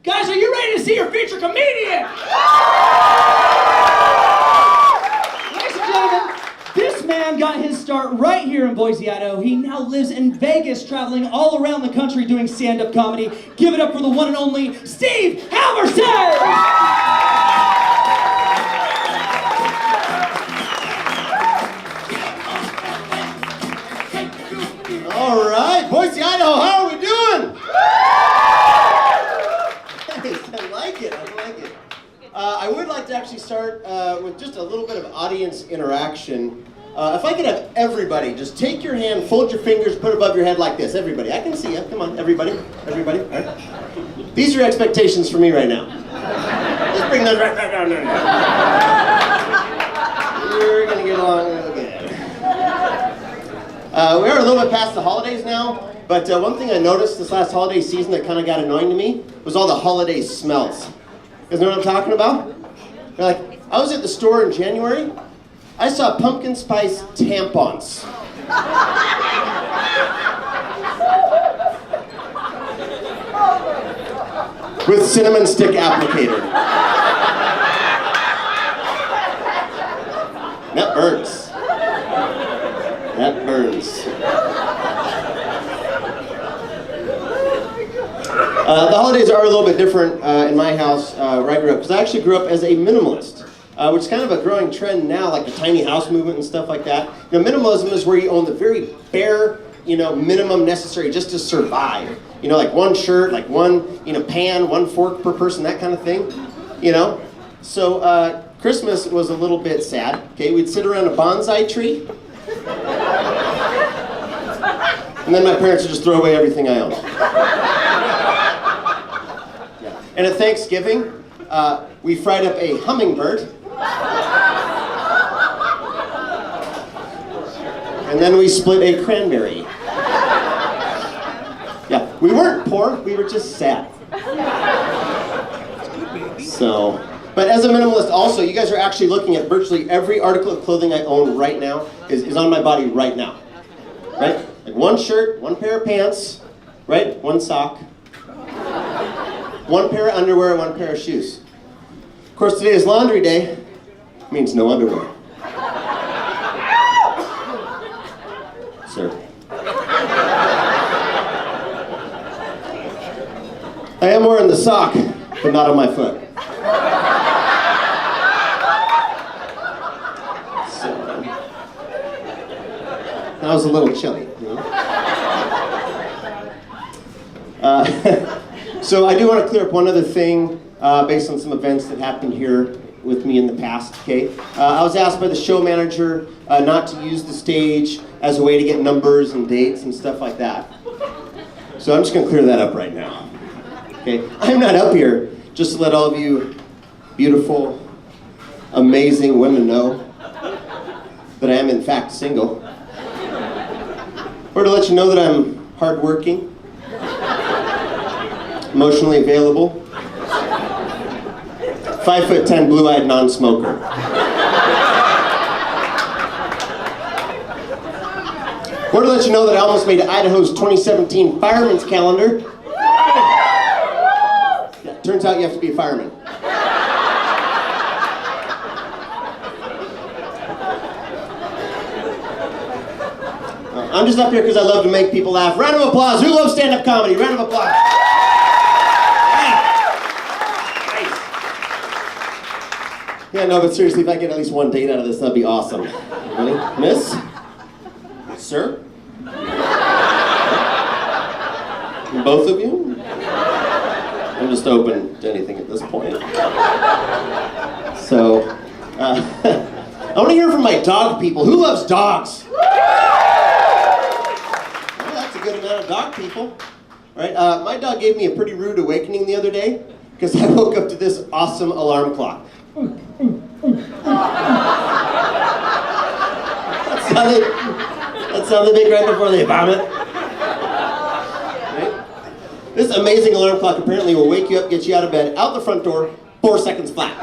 Guys, are you ready to see your future comedian? Ladies and gentlemen, this man got his start right here in Boise, Idaho. He now lives in Vegas, traveling all around the country doing stand-up comedy. Give it up for the one and only Steve Halvorson! All right, Boise, Idaho, how are we doing? I like it. I would like to actually start with just a little bit of audience interaction. If I could have everybody just take your hand, fold your fingers, put it above your head like this. Everybody, I can see you. Come on, everybody. All right. These are expectations for me right now. Let's bring those right down there. We're gonna get along real good. We are a little bit past the holidays now, but one thing I noticed this last holiday season that kind of got annoying to me was all the holiday smells. You guys know what I'm talking about? They're like, I was at the store in January, I saw pumpkin spice tampons. With cinnamon stick applicator. That burns. That burns. The holidays are a little bit different in my house where I grew up, because I actually grew up as a minimalist, which is kind of a growing trend now, like the tiny house movement and stuff like that. You know, minimalism is where you own the very bare, minimum necessary just to survive. You know, like one shirt, like one, pan, one fork per person, that kind of thing. So Christmas was a little bit sad. Okay, we'd sit around a bonsai tree. And then my parents would just throw away everything I owned. Yeah. And at Thanksgiving, we fried up a hummingbird. And then we split a cranberry. Yeah, we weren't poor, we were just sad. So, but as a minimalist also, you guys are actually looking at virtually every article of clothing I own right now is on my body right now. Right? Like one shirt, one pair of pants, right? One sock. One pair of underwear, one pair of shoes. Of course, today is laundry day. Means no underwear. Sir. I am wearing the sock, but not on my foot. That was a little chilly, So I do want to clear up one other thing based on some events that happened here with me in the past, okay? I was asked by the show manager not to use the stage as a way to get numbers and dates and stuff like that. So I'm just going to clear that up right now, okay? I'm not up here just to let all of you beautiful, amazing women know that I am in fact single. Or to let you know that I'm hardworking, emotionally available, 5'10", blue-eyed non-smoker. Or to let you know that I almost made Idaho's 2017 fireman's calendar. Yeah, turns out you have to be a fireman. I'm just up here because I love to make people laugh. Round of applause. Who loves stand-up comedy? Round of applause. Yeah, no, but seriously, if I get at least one date out of this, that'd be awesome. Ready? Miss? Sir? Both of you? I'm just open to anything at this point. So, I want to hear from my dog people. Who loves dogs? Good amount of dog people, right? My dog gave me a pretty rude awakening the other day because I woke up to this awesome alarm clock. That sounded big right before they vomit. Right? This amazing alarm clock apparently will wake you up, get you out of bed, out the front door, 4 seconds flat.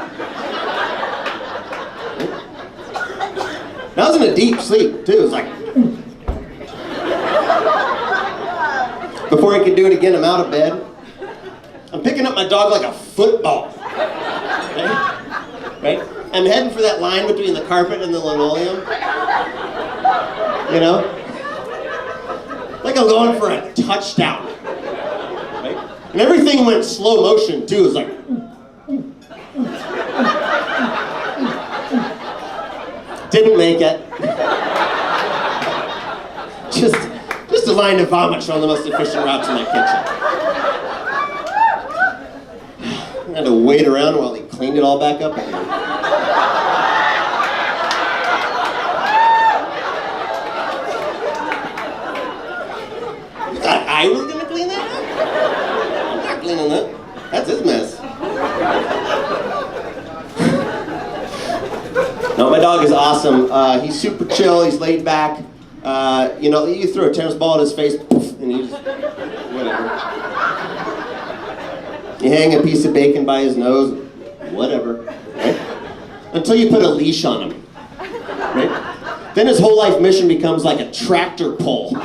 Right? I was in a deep sleep too. It was like. Before I could do it again, I'm out of bed. I'm picking up my dog like a football. Right? I'm heading for that line between the carpet and the linoleum. You know? Like I'm going for a touchdown. Right? And everything went slow motion too. It was like, didn't make it. Just a line of vomit showing the most efficient route to my kitchen. I had to wait around while he cleaned it all back up again. You thought I was gonna clean that up? I'm not cleaning that. That's his mess. No, my dog is awesome. He's super chill, he's laid back. You know, you throw a tennis ball at his face, poof, and he's whatever. You hang a piece of bacon by his nose, whatever. Right? Until you put a leash on him. Right? Then his whole life mission becomes like a tractor pull. It's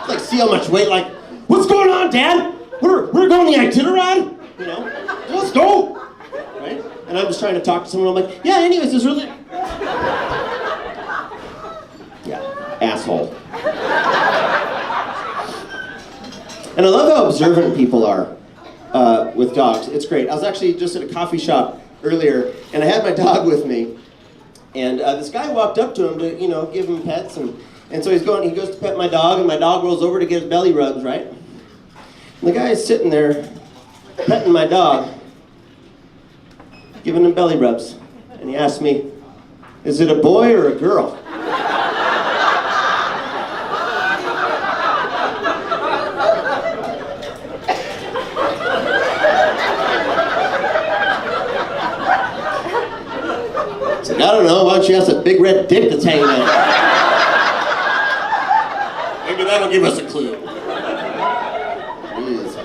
like, see how much weight, like, what's going on, Dad? We're going the Iditarod? You know, let's go. Right? And I'm just trying to talk to someone, I'm like, yeah, anyways, there's really... Yeah, asshole. And I love how observant people are with dogs. It's great. I was actually just at a coffee shop earlier, and I had my dog with me, and this guy walked up to him to, you know, give him pets, and so he goes to pet my dog, and my dog rolls over to get his belly rubs, right? And the guy is sitting there petting my dog, giving him belly rubs, and he asked me, is it a boy or a girl? I don't know, why don't you ask a big red dick that's hanging out? Maybe that'll give us a clue. Jeez.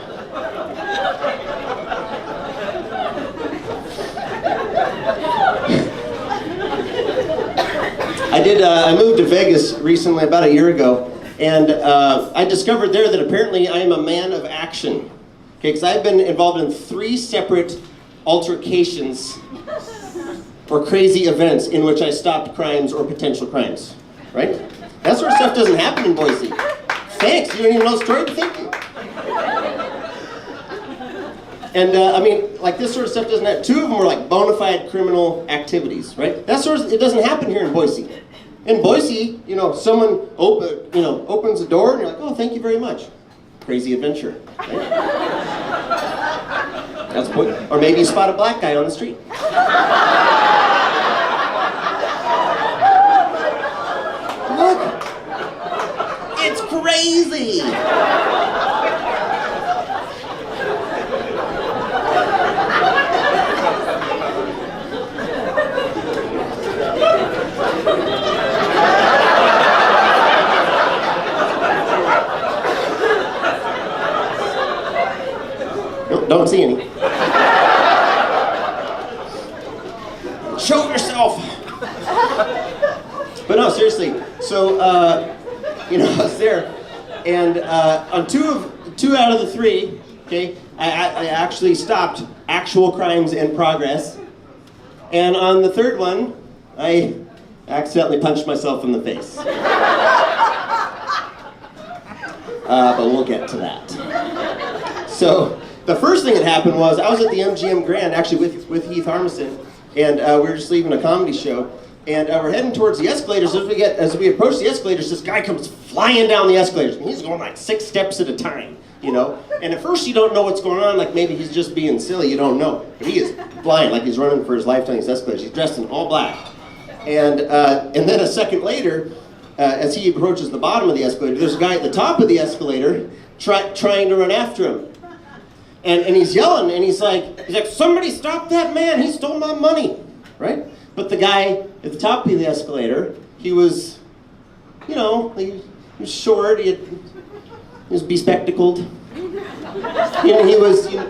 I moved to Vegas recently, about a year ago, and I discovered there that apparently I am a man of action. Okay, because I've been involved in 3 separate altercations or crazy events in which I stopped crimes or potential crimes, right? That sort of stuff doesn't happen in Boise. Thanks, you don't even know the story, but thank you. And I mean, like this sort of stuff doesn't happen. 2 of them were like bona fide criminal activities, right? That sort of, it doesn't happen here in Boise. In Boise, you know, someone opens the door and you're like, oh, thank you very much. Crazy adventure, right? That's what, or maybe you spot a black guy on the street. Look, it's crazy. Nope, don't see any. Show yourself. But no, seriously. So, you know, I was there, and on two out of the 3, okay, I actually stopped actual crimes in progress, and on the 3rd one, I accidentally punched myself in the face. But we'll get to that. So, the first thing that happened was I was at the MGM Grand, actually with Heath Harmison, and we were just leaving a comedy show, and we're heading towards the escalators. As we approach the escalators, this guy comes flying down the escalators, and he's going like 6 steps at a time, you know. And at first you don't know what's going on, like maybe he's just being silly, you don't know. But he is flying like he's running for his life down these escalators. He's dressed in all black, and then a second later, as he approaches the bottom of the escalator, there's a guy at the top of the escalator trying to run after him. And he's yelling, and he's like, somebody stop that man, he stole my money, right? But the guy at the top of the escalator, he was, you know, he was short, he was bespectacled. You know, he was, you know,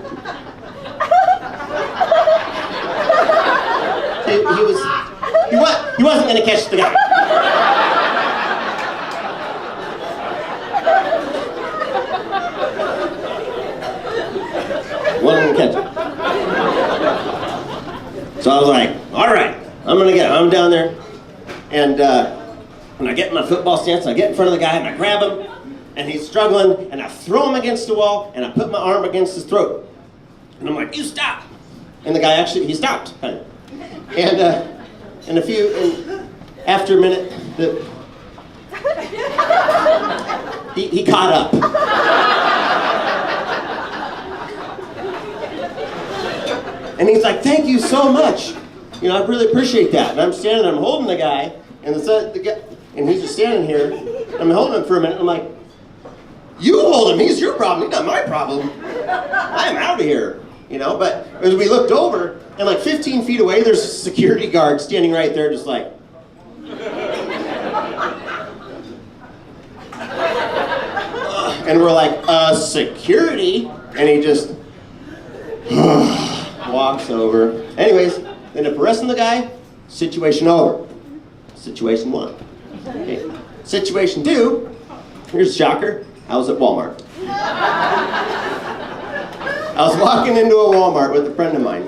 he wasn't gonna catch the guy. wasn't gonna catch it. So I was like, all right, I'm gonna get it. I'm down there, and when I get in my football stance, I get in front of the guy and I grab him, and he's struggling, and I throw him against the wall, and I put my arm against his throat, and I'm like, you stop! And the guy actually, he stopped, kind of. And after a minute, he caught up. And he's like, thank you so much. You know, I really appreciate that. And I'm standing there, I'm holding the guy, and and he's just standing here. I'm holding him for a minute, I'm like, you hold him, he's your problem, he's not my problem. I'm out of here, you know? But as we looked over, and like 15 feet away, there's a security guard standing right there, just like, and we're like, security? And he just walks over. Anyways, end up arresting the guy, situation over. Situation 1. Okay. Situation 2, here's a shocker, I was at Walmart. I was walking into a Walmart with a friend of mine.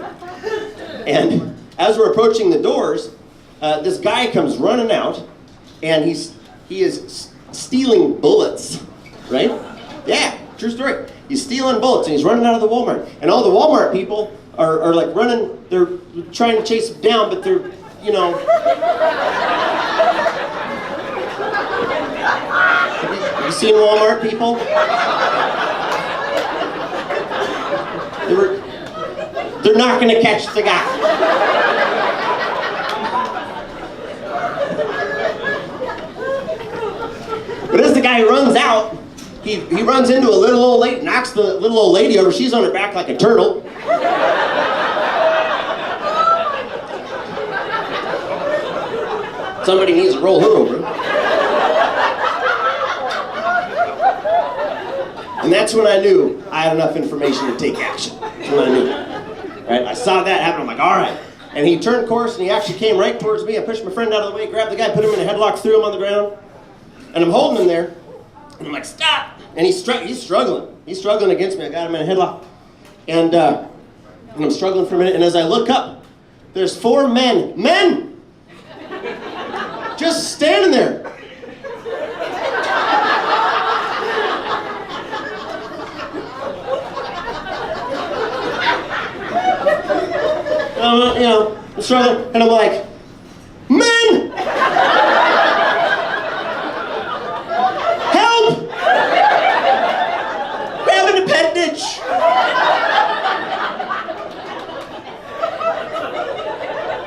And as we're approaching the doors, this guy comes running out, and he is stealing bullets, right? Yeah, true story. He's stealing bullets, and he's running out of the Walmart. And all the Walmart people are like running, they're trying to chase him down, but they're, you know. Have you seen Walmart people? They're not going to catch the guy. But as the guy runs out, he runs into a little old lady, knocks the little old lady over. She's on her back like a turtle. Somebody needs to roll her over. And that's when I knew I had enough information to take action. That's when I knew. Right? I saw that happen. I'm like, all right. And he turned course, and he actually came right towards me. I pushed my friend out of the way, grabbed the guy, put him in a headlock, threw him on the ground. And I'm holding him there. And I'm like, stop! And he's struggling. He's struggling against me. I got him in a headlock. And I'm struggling for a minute. And as I look up, there's 4 men! Just standing there. You know, I'm struggling, and I'm like, men! Help! Grab an appendage!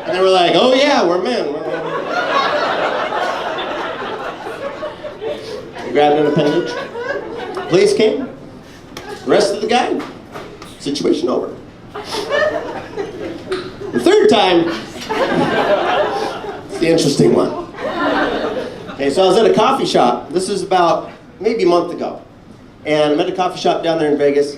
And they were like, oh yeah, we're men. I grabbed an appendage. Police came, arrested the guy, situation over. The third time, it's the interesting one. Okay, so I was at a coffee shop. This is about maybe a month ago. And I'm at a coffee shop down there in Vegas,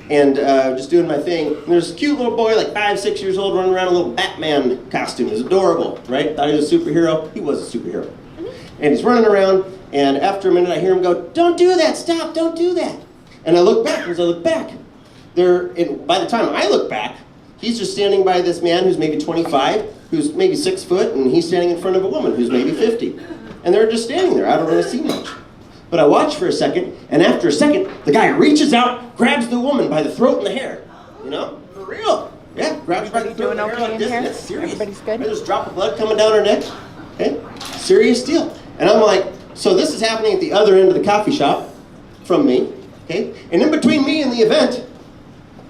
and just doing my thing. And there's a cute little boy, like 5, 6 years old, running around in a little Batman costume. It was adorable, right? Thought he was a superhero. He was a superhero. And he's running around, and after a minute I hear him go, don't do that, stop, don't do that. And I look back, and as I look back, by the time I look back, he's just standing by this man who's maybe 25, who's maybe 6 foot, and he's standing in front of a woman who's maybe 50. And they're just standing there. I don't really see much. But I watch for a second, and after a second, the guy reaches out, grabs the woman by the throat and the hair. You know? For real. Yeah, grabs her by the throat and the hair. Like this. That's serious. Everybody's good? There's a drop of blood coming down her neck. Okay? Serious deal. And I'm like, so this is happening at the other end of the coffee shop from me. Okay? And in between me and the event,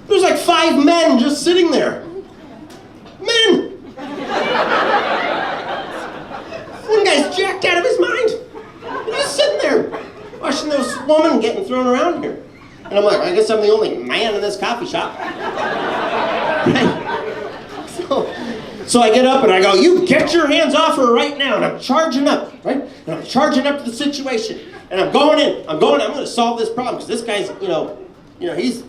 there's like 5 men just sitting there. Men! One guy's jacked out of his mind. He's just sitting there, watching this woman getting thrown around here. And I'm like, I guess I'm the only man in this coffee shop. Right? So I get up and I go, you get your hands off her right now. And I'm charging up, right? And I'm charging up to the situation. And I'm going in. I'm going to solve this problem. Because this guy's,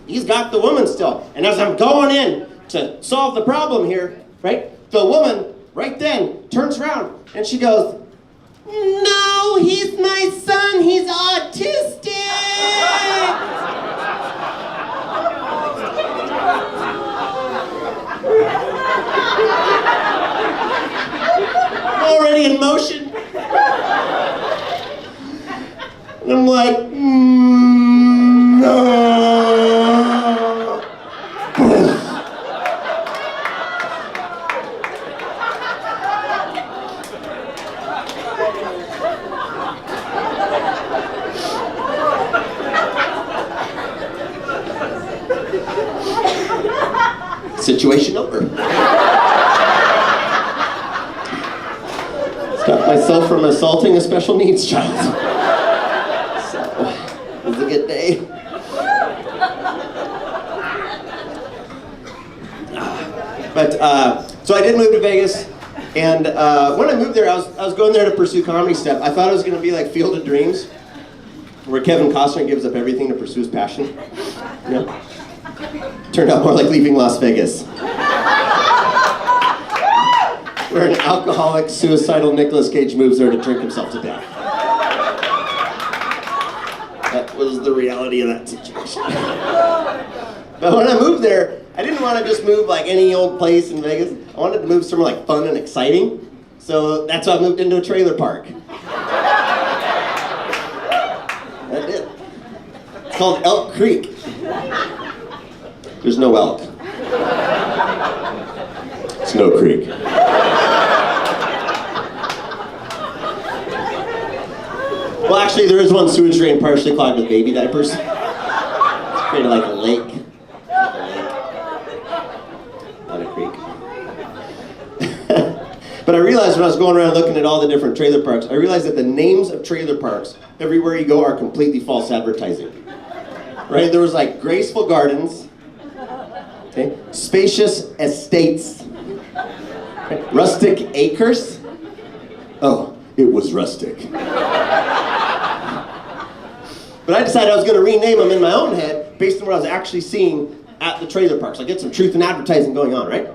he's got the woman still. And as I'm going in to solve the problem here, right? The woman, right then, turns around and she goes, no, he's my son. He's autistic. already in motion. And I'm like, no. Situation over. Stopped myself from assaulting a special needs child. So, it was a good day. So I did move to Vegas, and when I moved there, I was going there to pursue comedy stuff. I thought it was going to be like Field of Dreams, where Kevin Costner gives up everything to pursue his passion. You know? Turned out more like Leaving Las Vegas. Where an alcoholic, suicidal Nicolas Cage moves there to drink himself to death. That was the reality of that situation. But when I moved there, I didn't want to just move like any old place in Vegas. I wanted to move somewhere like fun and exciting. So that's why I moved into a trailer park. That did. It's called Elk Creek. There's no elk. Snow Creek. Well, actually, there is one sewage drain partially clogged with baby diapers. It's created like a lake. Not a creek. But I realized when I was going around looking at all the different trailer parks, I realized that the names of trailer parks, everywhere you go, are completely false advertising. Right? There was like Graceful Gardens, okay? Spacious Estates, okay? Rustic Acres. Oh, it was rustic. But I decided I was going to rename them in my own head based on what I was actually seeing at the trailer parks. I get some truth in advertising going on, right?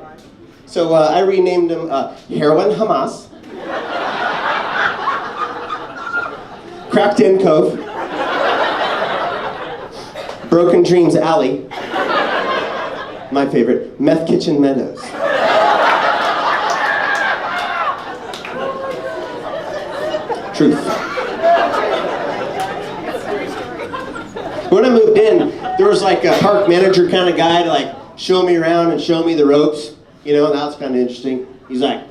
So I renamed them Heroin Hamas, Cracked In Cove, Broken Dreams Alley, my favorite, Meth Kitchen Meadows. Truth. When I moved in, there was like a park manager kind of guy to like show me around and show me the ropes. You know, that was kind of interesting. He's like,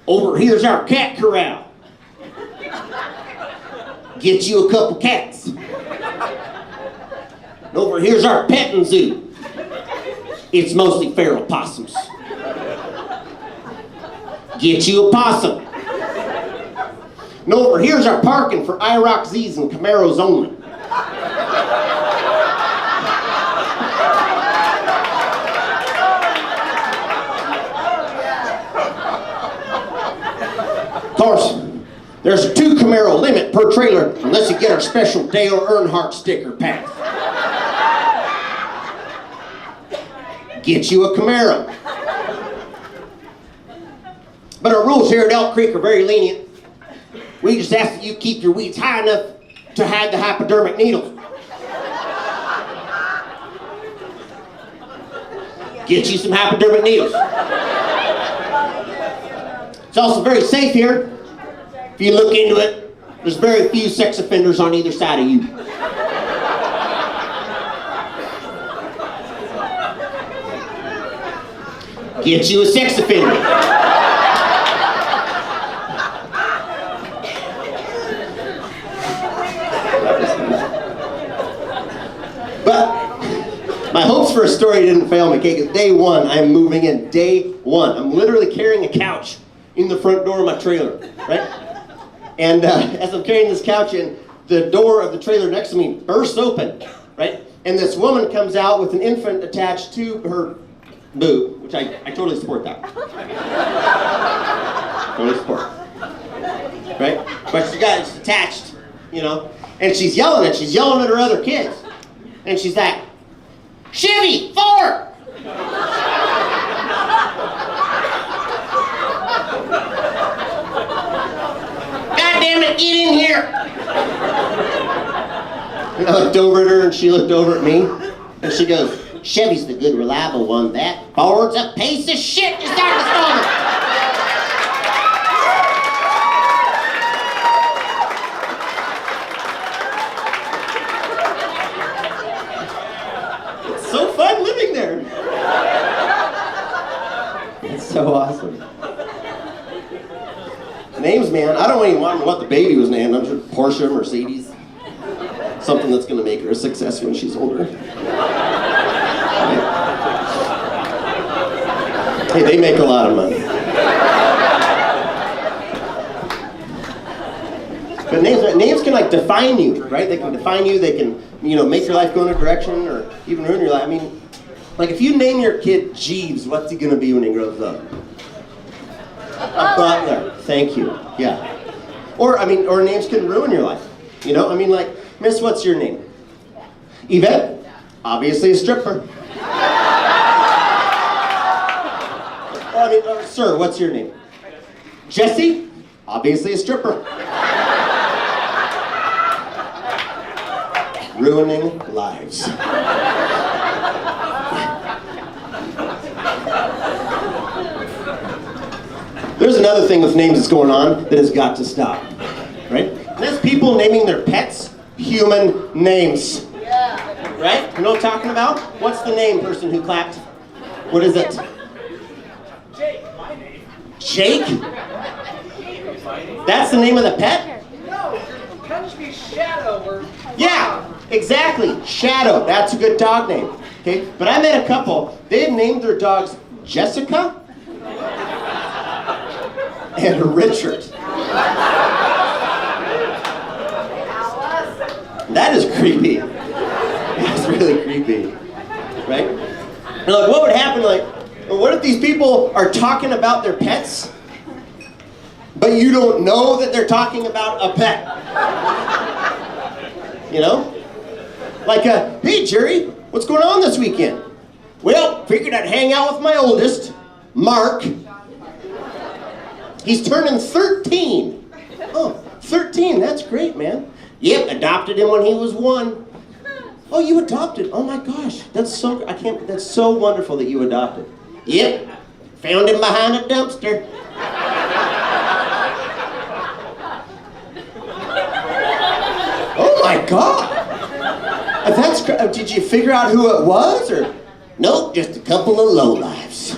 over here's our cat corral. Get you a couple cats. And over here's our petting zoo. It's mostly feral possums. Get you a possum. And over here's our parking for IROC Z's and Camaros only. Of course, there's a 2 Camaro limit per trailer unless you get our special Dale Earnhardt sticker pack. Get you a Camaro. But our rules here at Elk Creek are very lenient. We just ask that you keep your weeds high enough to hide the hypodermic needles. Get you some hypodermic needles. It's also very safe here. If you look into it, there's very few sex offenders on either side of you. Get you a sex offender. But my hopes for a story didn't fail me, because day one, I'm moving in. Day one. I'm literally carrying a couch in the front door of my trailer, right? And as I'm carrying this couch in, the door of the trailer next to me bursts open, right? And this woman comes out with an infant attached to her boob, which I totally support that. Totally support. Right? But it's attached, you know? And she's yelling at her other kids. And she's like, Chevy, 4! God damn it, get in here! And I looked over at her and she looked over at me. And she goes, Chevy's the good, reliable one. That Ford's a piece of shit. You start to stall. so awesome. Names, man. I don't even want what the baby was named. I'm sure Porsche, Mercedes. Something that's going to make her a success when she's older. Hey, they make a lot of money. But names can like define you, right? They can define you. They can, make your life go in a direction or even ruin your life. I mean, like if you name your kid Jeeves, what's he going to be when he grows up? A butler. Thank you. Yeah. Or names can ruin your life. Like, Miss, what's your name? Yvette? Obviously a stripper. Sir, what's your name? Jesse? Obviously a stripper. Ruining lives. There's another thing with names that's going on that has got to stop, right? And there's people naming their pets human names, right? You know what I'm talking about? What's the name, person who clapped? What is it? Jake, my name. Jake? That's the name of the pet? No, catch me Shadow or... Yeah, exactly. Shadow. That's a good dog name. Okay, but I met a couple. They had named their dogs Jessica and Richard. That is creepy. That's really creepy, right? And like, what would happen? Like, what if these people are talking about their pets, but you don't know that they're talking about a pet? Like, hey Jerry, what's going on this weekend? Well, figured I'd hang out with my oldest, Mark. He's turning 13. Oh, 13, that's great, man. Yep, adopted him when he was 1. Oh, you adopted? Oh my gosh, that's so wonderful that you adopted. Yep, found him behind a dumpster. Oh my God. Did you figure out who it was, or? Nope, just a couple of lowlifes.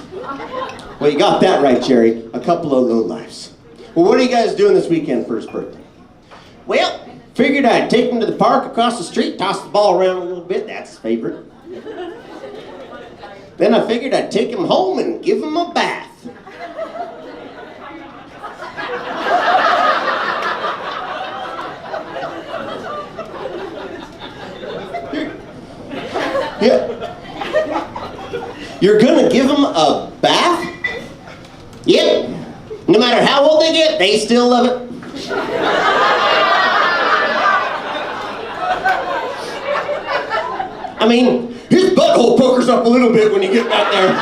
Well, you got that right, Jerry. A couple of lowlifes. Well, what are you guys doing this weekend for his birthday? Well, figured I'd take him to the park across the street, toss the ball around a little bit. That's his favorite. Then I figured I'd take him home and give him a bath. Yeah. You're gonna give them a bath? Yep. No matter how old they get, they still love it. I mean, his butthole pokers up a little bit when you get back there.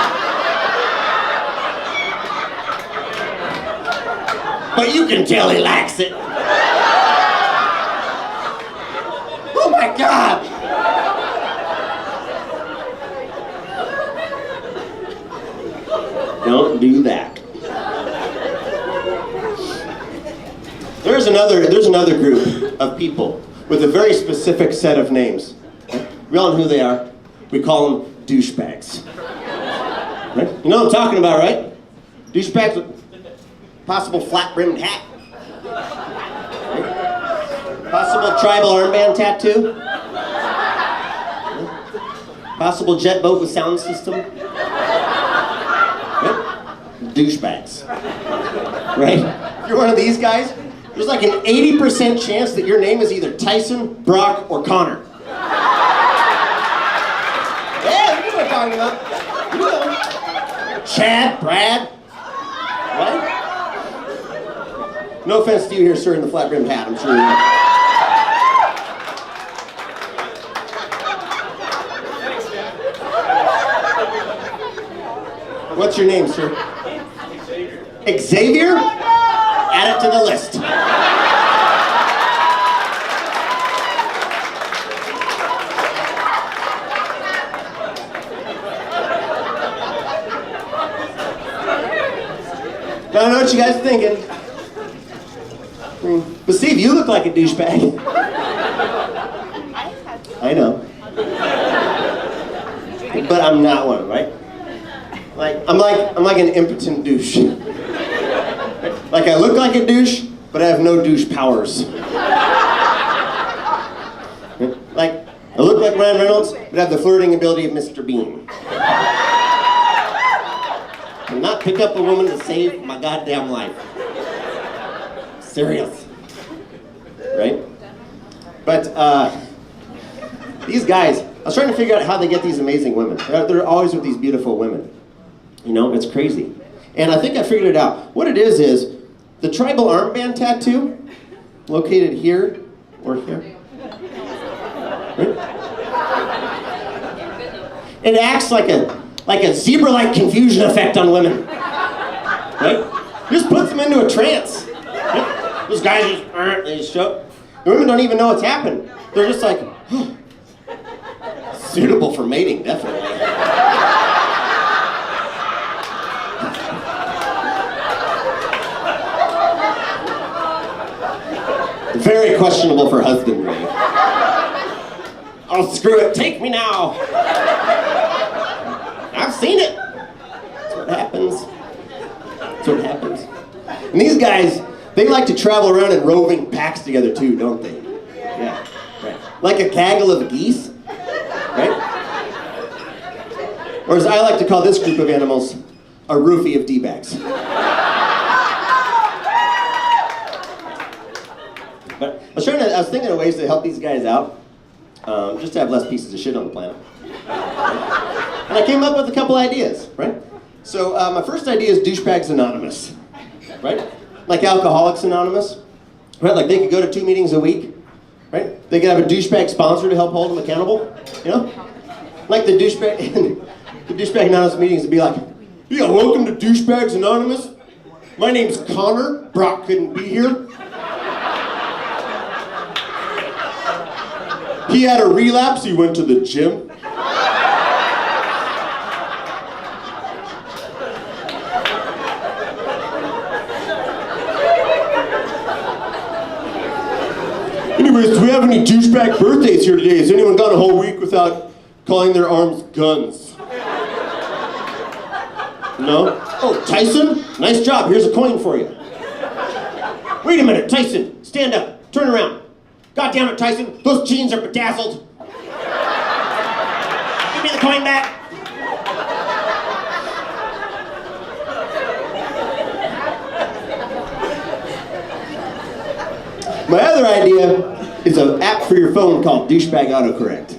But you can tell he likes it. Oh my God. Don't do that. There's another group of people with a very specific set of names. We all know who they are. We call them douchebags. Right? You know what I'm talking about, right? Douchebags with possible flat-brimmed hat. Right? Possible tribal armband tattoo. Right? Possible jet boat with sound system. Right? Douchebags. Right? If you're one of these guys, there's like an 80% chance that your name is either Tyson, Brock, or Connor. Yeah, you know what I'm talking about. You know. Chad, Brad. Right? No offense to you here, sir, in the flat-brimmed hat. I'm sure you know. What's your name, sir? Xavier? Add it to the list. I don't know what you guys are thinking. But Steve, you look like a douchebag. I know. But I'm not one, right? I'm like an impotent douche. Like I look like a douche, but I have no douche powers. Like I look like Ryan Reynolds, but I have the flirting ability of Mr. Bean. And not pick up a woman to save my goddamn life. Serious. Right? But these guys, I was trying to figure out how they get these amazing women. They're always with these beautiful women. You know, it's crazy. And I think I figured it out. What it is the tribal armband tattoo, located here or here. Right? It acts like a zebra-like confusion effect on women. Right? Just puts them into a trance. Right? Those guys they just show up. The women don't even know what's happened. They're just like, oh, suitable for mating, definitely. Very questionable for husbandry. Oh, screw it, take me now. I've seen it. That's what happens. That's what happens. And these guys, they like to travel around in roving packs together too, don't they? Yeah, right. Like a gaggle of geese, right? Or as I like to call this group of animals, a roofie of D-bags. But I was thinking of ways to help these guys out, just to have less pieces of shit on the planet. And I came up with a couple ideas, right? So my first idea is Douchebags Anonymous, right? Like Alcoholics Anonymous, right? Like they could go to 2 meetings a week, right? They could have a douchebag sponsor to help hold them accountable, you know? Like the douchebag Anonymous meetings would be like, yeah, welcome to Douchebags Anonymous. My name's Connor. Brock couldn't be here. He had a relapse, he went to the gym. Anyways, do we have any douchebag birthdays here today? Has anyone gone a whole week without calling their arms guns? No? Oh, Tyson? Nice job, here's a coin for you. Wait a minute, Tyson, stand up, turn around. God damn it, Tyson, those jeans are bedazzled. Give me the coin back. My other idea is an app for your phone called Douchebag Autocorrect.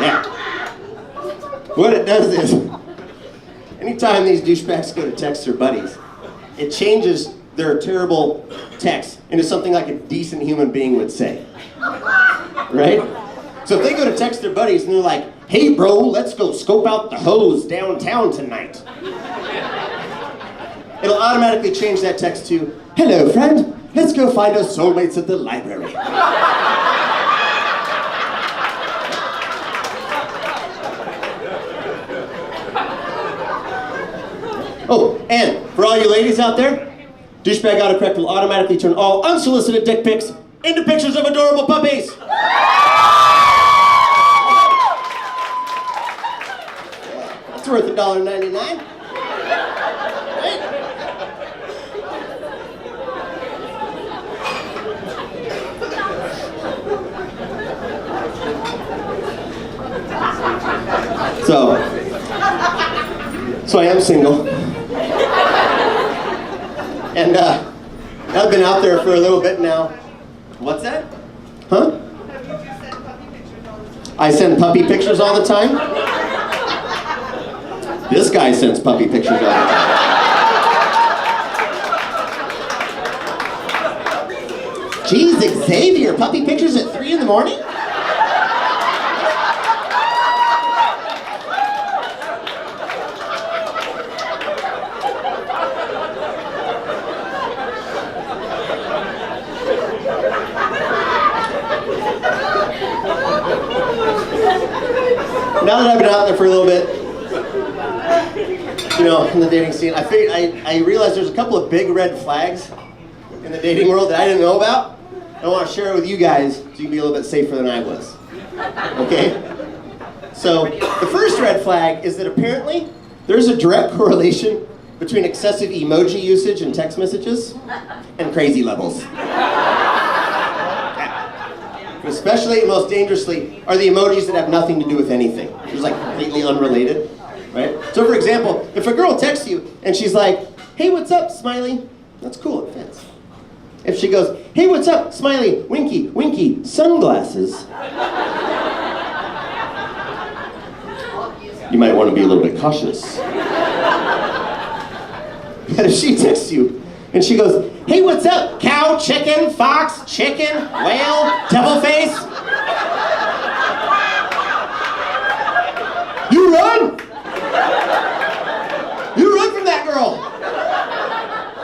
Yeah. What it does is, anytime these douchebags go to text their buddies, it changes their terrible text into something like a decent human being would say. Right? So if they go to text their buddies and they're like, hey bro, let's go scope out the hose downtown tonight. It'll automatically change that text to, hello friend, let's go find our soulmates at the library. Oh, and for all you ladies out there, Douchebag Autocorrect will automatically turn all unsolicited dick pics into pictures of adorable puppies. That's worth $1.99. Right? So I am single. And I've been out there for a little bit now. What's that? Huh? I send puppy pictures all the time? This guy sends puppy pictures all the time. Jeez, Xavier, puppy pictures at 3 in the morning? Now that I've been out there for a little bit, you know, in the dating scene, I realized there's a couple of big red flags in the dating world that I didn't know about. I want to share it with you guys so you can be a little bit safer than I was. Okay? So the first red flag is that apparently there's a direct correlation between excessive emoji usage in text messages and crazy levels. Especially, most dangerously, are the emojis that have nothing to do with anything. Just like completely unrelated, right? So for example, if a girl texts you and she's like, hey, what's up, smiley? That's cool, it fits. If she goes, hey, what's up, smiley, winky, winky, sunglasses, you might want to be a little bit cautious. But if she texts you and she goes, hey, what's up, cow, chicken, fox, chicken, whale, devil face? You run! You run from that girl!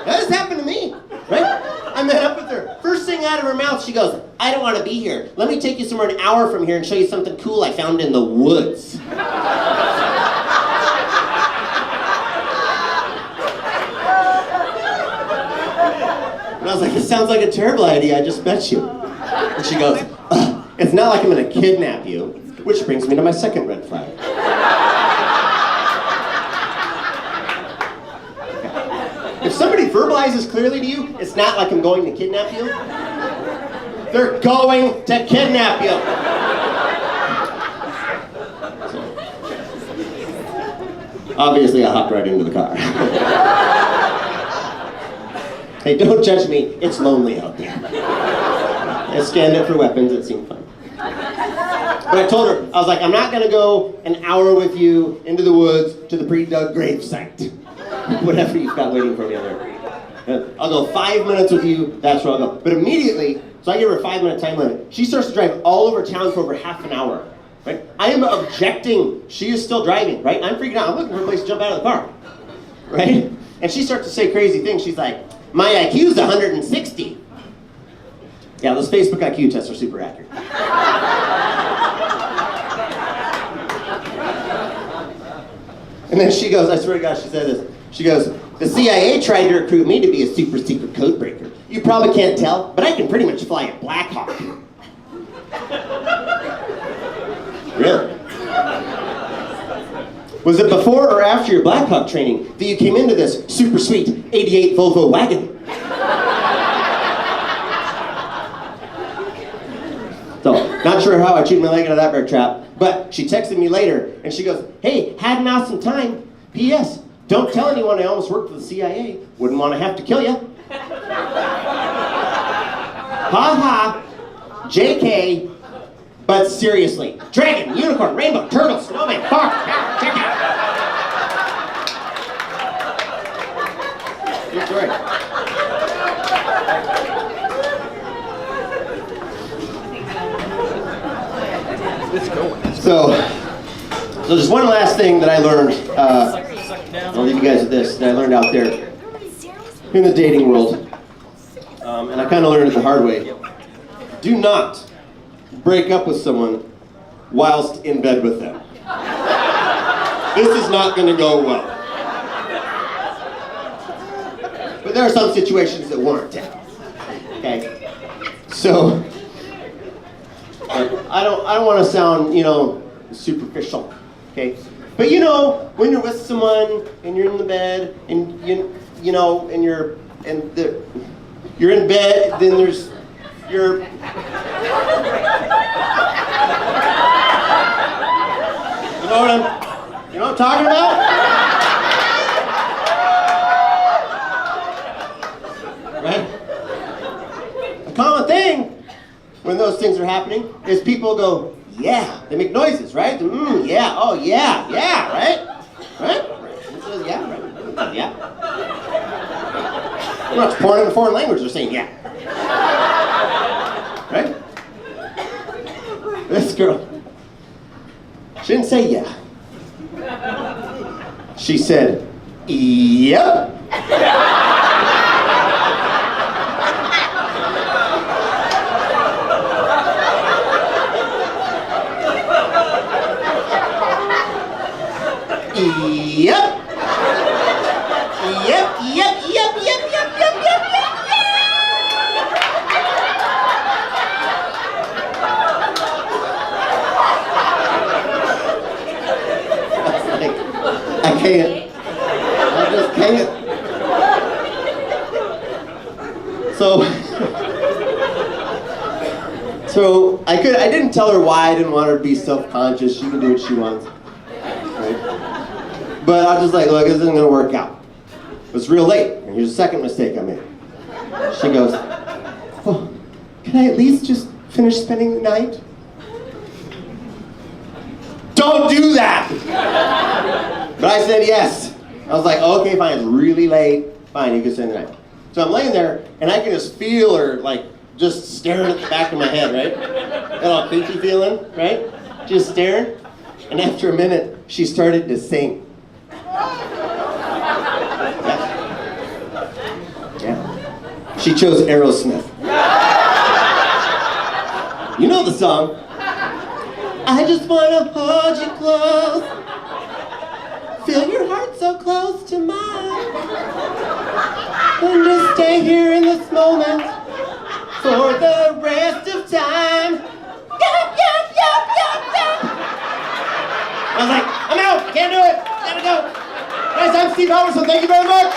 That has happened to me, right? I met up with her. First thing out of her mouth, she goes, I don't want to be here. Let me take you somewhere an hour from here and show you something cool I found in the woods. And I was like, it sounds like a terrible idea, I just met you. And she goes, it's not like I'm gonna kidnap you, which brings me to my second red flag. If somebody verbalizes clearly to you, it's not like I'm going to kidnap you. They're going to kidnap you. So, obviously, I hopped right into the car. Hey, don't judge me. It's lonely out there. I scanned it for weapons. It seemed fun. But I told her, I was like, I'm not going to go an hour with you into the woods to the pre-dug grave site. Whatever you've got waiting for me out there. I'll go 5 minutes with you. That's where I'll go. But immediately, so I give her a 5-minute time limit. She starts to drive all over town for over half an hour. Right? I am objecting. She is still driving. Right? I'm freaking out. I'm looking for a place to jump out of the car. Right? And she starts to say crazy things. She's like, my IQ is 160. Yeah, those Facebook IQ tests are super accurate. And then she goes, I swear to God, she said this. She goes, the CIA tried to recruit me to be a super secret code breaker. You probably can't tell, but I can pretty much fly a Black Hawk. Really? Was it before or after your Black Hawk training that you came into this super sweet 88 Volvo wagon? So, not sure how I chewed my leg out of that bear trap, but she texted me later and she goes, hey, had an awesome time. P.S. Don't tell anyone I almost worked for the CIA. Wouldn't want to have to kill you. Ha ha. JK. But seriously, dragon, unicorn, rainbow, turtle, snowman, fox, cow, chicken. Good story. So just one last thing that I learned. I'll leave you guys with this that I learned out there in the dating world, and I kind of learned it the hard way. Do not break up with someone whilst in bed with them. This is not going to go well. But there are some situations that warrant it. Okay? So, I don't want to sound, superficial. Okay? But when you're with someone and you're in the bed and you're in bed, then there's your You know what I'm talking about? Right? A common thing when those things are happening is people go, yeah. They make noises, right? Yeah, oh yeah, yeah, right? Right? It says yeah, right? Yeah. We're not pouring in a foreign language, they're saying yeah. Right? This girl, she didn't say yeah. She said, yep. Yep. hang it. I'll just hang it. So I didn't tell her why. I didn't want her to be self-conscious. She can do what she wants, right? But I was just like, look, this isn't gonna work out. It was real late, and here's the second mistake I made. She goes, well, can I at least just finish spending the night? Don't do that! But I said yes. I was like, okay, fine, it's really late. Fine, you can spend the night. So I'm laying there, and I can just feel her, like, just staring at the back of my head, right? That all creepy feeling, right? Just staring. And after a minute, she started to sing. Yeah. She chose Aerosmith. You know the song. I just wanna hold you close. Feel your heart so close to mine. And just stay here in this moment for the rest of time. Yup, yup, yup, yup, yup. I was like, I'm out, I can't do it, gotta go. Guys, I'm Steve Halvorson, thank you very much.